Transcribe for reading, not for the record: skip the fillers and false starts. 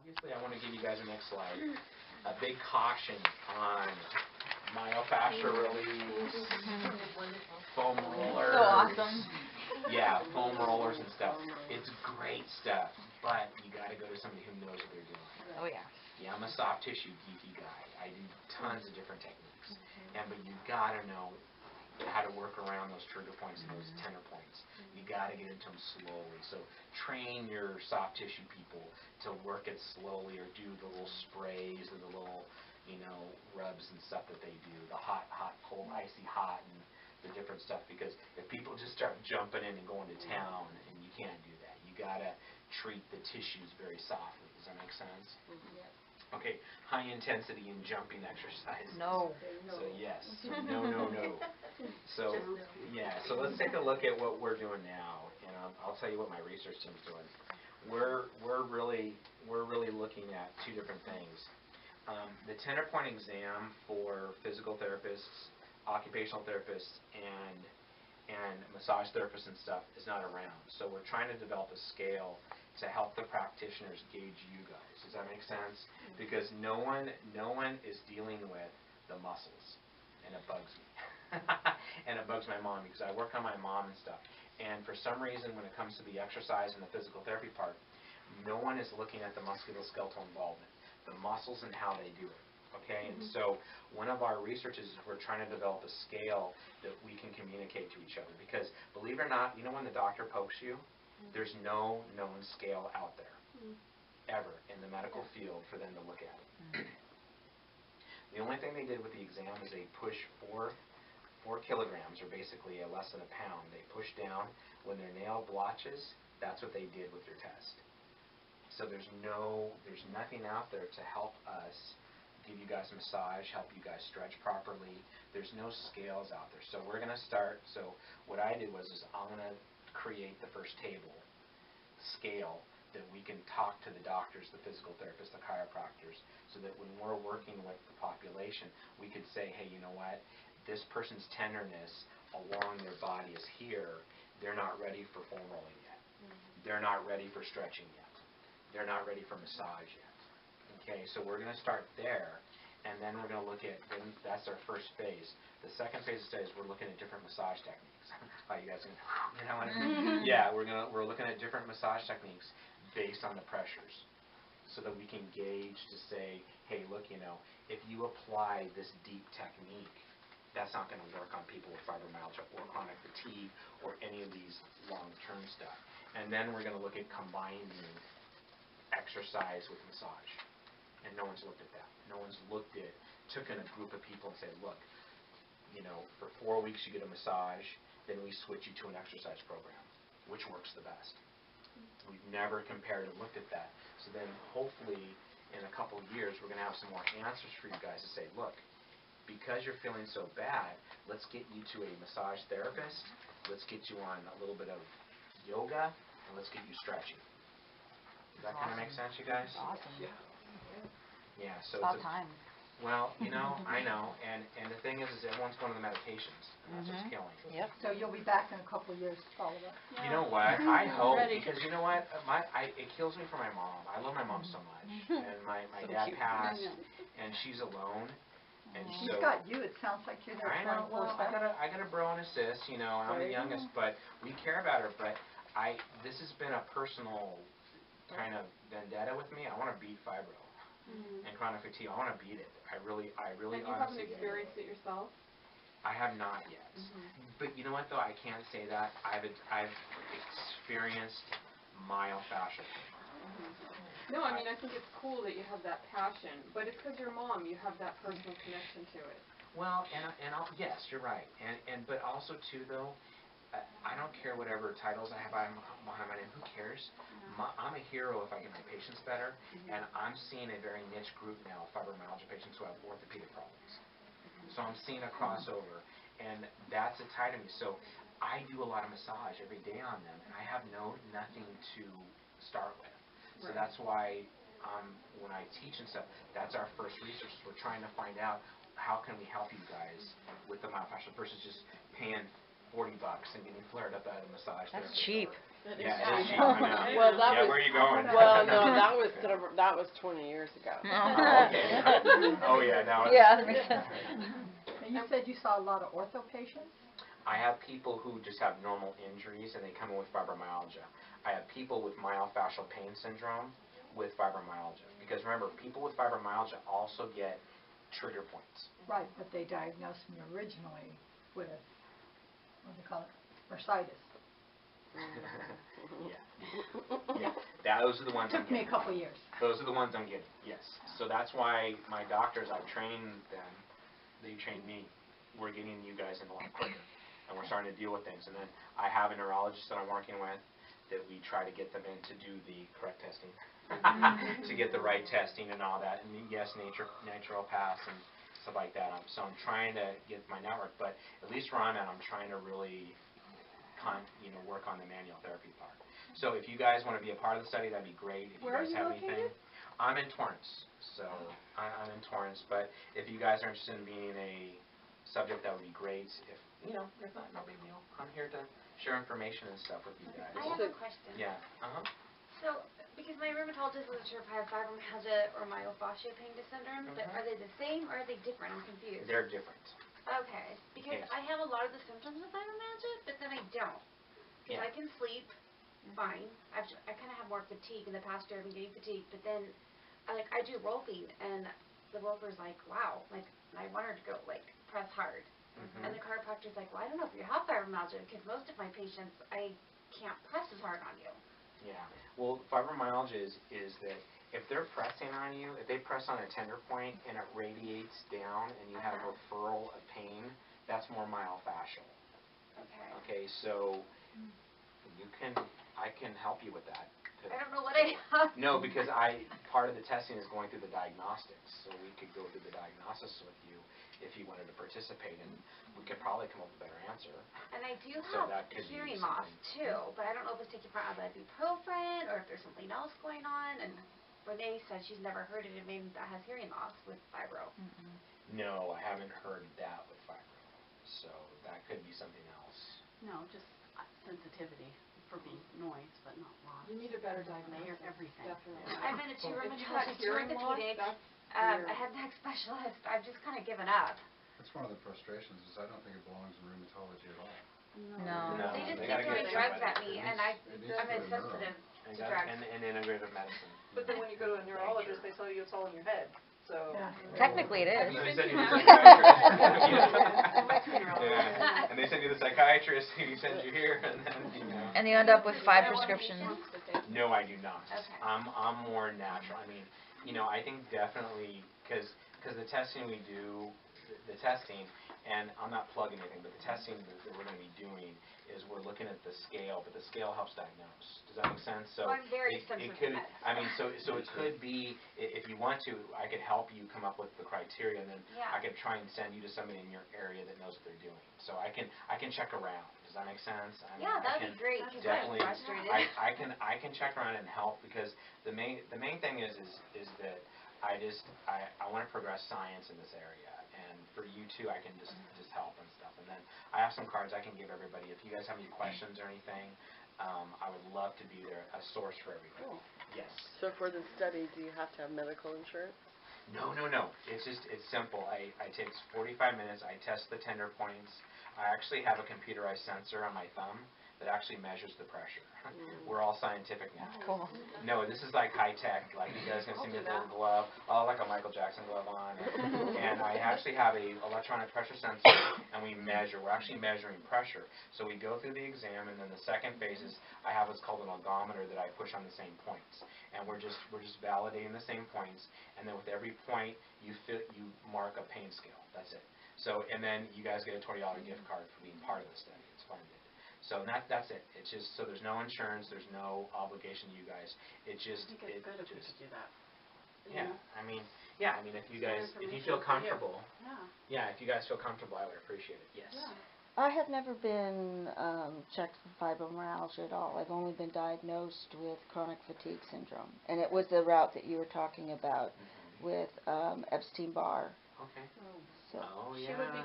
obviously, I want to give you guys the next slide. A big caution on myofascial release, foam rollers. So awesome. Yeah, foam rollers and stuff. It's great stuff, but you got to go to somebody who knows what they're doing. Oh yeah. Yeah, I'm a soft tissue geeky guy. I do tons of different techniques, but you got to know how to work around those trigger points and those tender points. You got to get into them slowly. So train your soft tissue people to work it slowly, or do the little sprays or the little, rubs and stuff that they do. The hot, cold, icy hot, and the different stuff. Because if people just start jumping in and going to town, and you can't do that. You got to treat the tissues very softly. Does that make sense? Okay, high intensity and jumping exercise. No. So yes, no. So yeah, so let's take a look at what we're doing now, and I'll tell you what my research team's doing. We're really looking at two different things. The tender point exam for physical therapists, occupational therapists, and massage therapists and stuff is not around. So we're trying to develop a scale to help the practitioners gauge you guys. Does that make sense? Because no one is dealing with the muscles, and it bugs me. And it bugs my mom because I work on my mom and stuff. And for some reason, when it comes to the exercise and the physical therapy part, no one is looking at the musculoskeletal involvement, the muscles and how they do it. Okay, and so one of our researches is we're trying to develop a scale that we can communicate to each other. Because believe it or not, when the doctor pokes you, there's no known scale out there, ever, in the medical field for them to look at it. The only thing they did with the exam is they pushed 4 kilograms, or basically less than a pound. They pushed down when their nail blotches. That's what they did with your test. So there's nothing out there to help us give you guys a massage, help you guys stretch properly. There's no scales out there. So we're going to start. So what I did was I'm going to create the first table scale that we can talk to the doctors, the physical therapists, the chiropractors, so that when we're working with the population, we could say, hey, you know what? This person's tenderness along their body is here. They're not ready for foam rolling yet. They're not ready for stretching yet. They're not ready for massage yet. Okay, so we're going to start there, and then we're going to look at, that's our first phase. The second phase of the study is we're looking at different massage techniques. Oh, you guys can, yeah, we're looking at different massage techniques based on the pressures, so that we can gauge to say, hey, look, if you apply this deep technique, that's not going to work on people with fibromyalgia or chronic fatigue or any of these long-term stuff. And then we're going to look at combining exercise with massage. And no one's looked at that. No one's took in a group of people and said, look, for 4 weeks you get a massage, then we switch you to an exercise program, which works the best. We've never compared and looked at that. So then hopefully in a couple of years we're going to have some more answers for you guys to say, look, because you're feeling so bad, let's get you to a massage therapist, let's get you on a little bit of yoga, and let's get you stretching. Does that kind of make sense, you guys? Awesome. Yeah, so it's about time. Well, I know, and the thing is everyone's going to the medications, and that's what's killing. Yep. So you'll be back in a couple of years to follow up. You know what? I hope, because you know what? It kills me for my mom. I love my mom so much, and my dad passed, and she's alone. And she's got you. It sounds like you're there. I know. Well, I got a bro and a sis. I'm the youngest, but we care about her. But this has been a personal kind of vendetta with me. I want to beat fibro and chronic fatigue. I want to beat it. I really and you haven't experienced it yourself? I have not yet. But you know what though? I can't say that. I've experienced myofascial. No, I mean, I think it's cool that you have that passion, but it's because you're mom. You have that personal connection to it. Well, yes, you're right. But also too though, I don't care whatever titles I have behind my name. Who cares? I'm a hero if I get my patients better, and I'm seeing a very niche group now of fibromyalgia patients who have orthopedic problems. So I'm seeing a crossover, and that's a tie to me. So I do a lot of massage every day on them, and I have nothing to start with. So that's why when I teach and stuff, that's our first research. We're trying to find out how can we help you guys with the myofascial versus just paying $40 and getting flared up at a massage. That's cheap. Yeah, it is cheap, I know. Well, that Yeah, was, where are you going? well, no, that was 20 years ago. Oh, okay. Oh, yeah, now it's... Yeah, that makes sense. And you said you saw a lot of ortho patients? I have people who just have normal injuries and they come in with fibromyalgia. I have people with myofascial pain syndrome with fibromyalgia. Because remember, people with fibromyalgia also get trigger points. Right, but they diagnosed me originally with, what do they call it, bursitis. Yeah. Those are the ones I'm Took me a getting. couple years. Those are the ones I'm getting, yes. So that's why my doctors, I've trained them, they trained me. We're getting you guys in a lot quicker. And we're starting to deal with things. And then I have a neurologist that I'm working with that we try to get them in to do the correct testing. To get the right testing and all that. And yes, naturopaths and stuff like that. So I'm trying to get my network. But at least where I'm at, I'm trying to really work on the manual therapy part. So if you guys want to be a part of the study, that'd be great. If you Where guys are you have located? anything, I'm in Torrance. So I'm in Torrance. But if you guys are interested in being a subject, that would be great. If not, no big deal. I'm here to share information and stuff with you guys. I have a question. Yeah. So, because my rheumatologist wasn't sure if I have fibromyalgia or myofascial pain syndrome, but are they the same or are they different? I'm confused. They're different. Okay, because Yes. I have a lot of the symptoms of fibromyalgia, but then I don't. Because Yeah. I can sleep fine. I kind of have more fatigue. In the past year I've been getting fatigue, but then I do roping, and the roper's like, wow, I want her to go press hard. And the chiropractor's like, well, I don't know if you have fibromyalgia, because most of my patients, I can't press as hard on you. Yeah. Well, fibromyalgia is that if they're pressing on you, if they press on a tender point and it radiates down and you have referral of pain, that's more myofascial. Okay. Okay, so I can help you with that. I don't know what I have. No, because part of the testing is going through the diagnostics, so we could go through the diagnosis with you if you wanted to participate, and we could probably come up with a better answer. And I do So have that could be hearing loss something. too, but I don't know if it's taken from ibuprofen or if there's something else going on. And Renee said she's never heard of anybody that has hearing loss with fibro. No, I haven't heard that with fibro, so that could be something else. No, just sensitivity for noise, but not loss. You need a better They diagnosis. hear everything. Definitely. I've been to two If you've had rheumatologists, two hearing loss, orthopedics, that's a head neck specialist. I've just kind of given up. That's one of the frustrations, is I don't think it belongs in rheumatology at all. No. They just they keep gotta throwing get drugs at somebody. me, and It needs I'm to go to neuro. insensitive to drugs. And integrative medicine. But then when you go to a neurologist, they tell you it's all in your head, so. Yeah. Technically it is. And they send you the psychiatrist. Yeah. And they send you the psychiatrist, who sends you here, and then, And you end up with 5 prescriptions. No, I do not. Okay. I'm more natural. I mean, I think definitely, because the testing we do, the testing, and I'm not plugging anything, but the testing that we're going to be doing is we're looking at the scale, but the scale helps diagnose. Does that make sense? So Well, I'm very it sensitive could, to meds. I mean, so it could be, if you want to, I could help you come up with the criteria, and then Yeah. I could try and send you to somebody in your area that knows what they're doing. So I can check around. Does that make sense? I mean, Yeah, I that'd can be great, because I'm definitely, frustrated. I can check around and help, because the main thing is that I want to progress science in this area, and for you too, I can just help and stuff. And then I have some cards I can give everybody. If you guys have any questions or anything, I would love to be there, a source for everybody. Cool. Yes. So for the study, do you have to have medical insurance? No. It's simple. I take 45 minutes. I test the tender points. I actually have a computerized sensor on my thumb that actually measures the pressure. We're all scientific now. Cool. No, this is like high tech. Like you guys can see me with a little glove, like a Michael Jackson glove on. And I actually have a electronic pressure sensor, and we measure. We're actually measuring pressure. So we go through the exam, and then the second phase is I have what's called an algometer that I push on the same points, and we're just validating the same points. And then with every point, you mark a pain scale. That's it. So and then you guys get a $20 gift card for being part of the study. It's funded. So that's it. It's just, so there's no insurance, there's no obligation to you guys. It's just, I think it's good if we could do that. yeah. I mean, if you guys, if you feel information for you. comfortable, Yeah. if you guys feel comfortable, I would appreciate it. Yes. Yeah. I have never been checked for fibromyalgia at all. I've only been diagnosed with chronic fatigue syndrome. And it was the route that you were talking about with Epstein-Barr. Okay. So. Oh, yeah. She would be good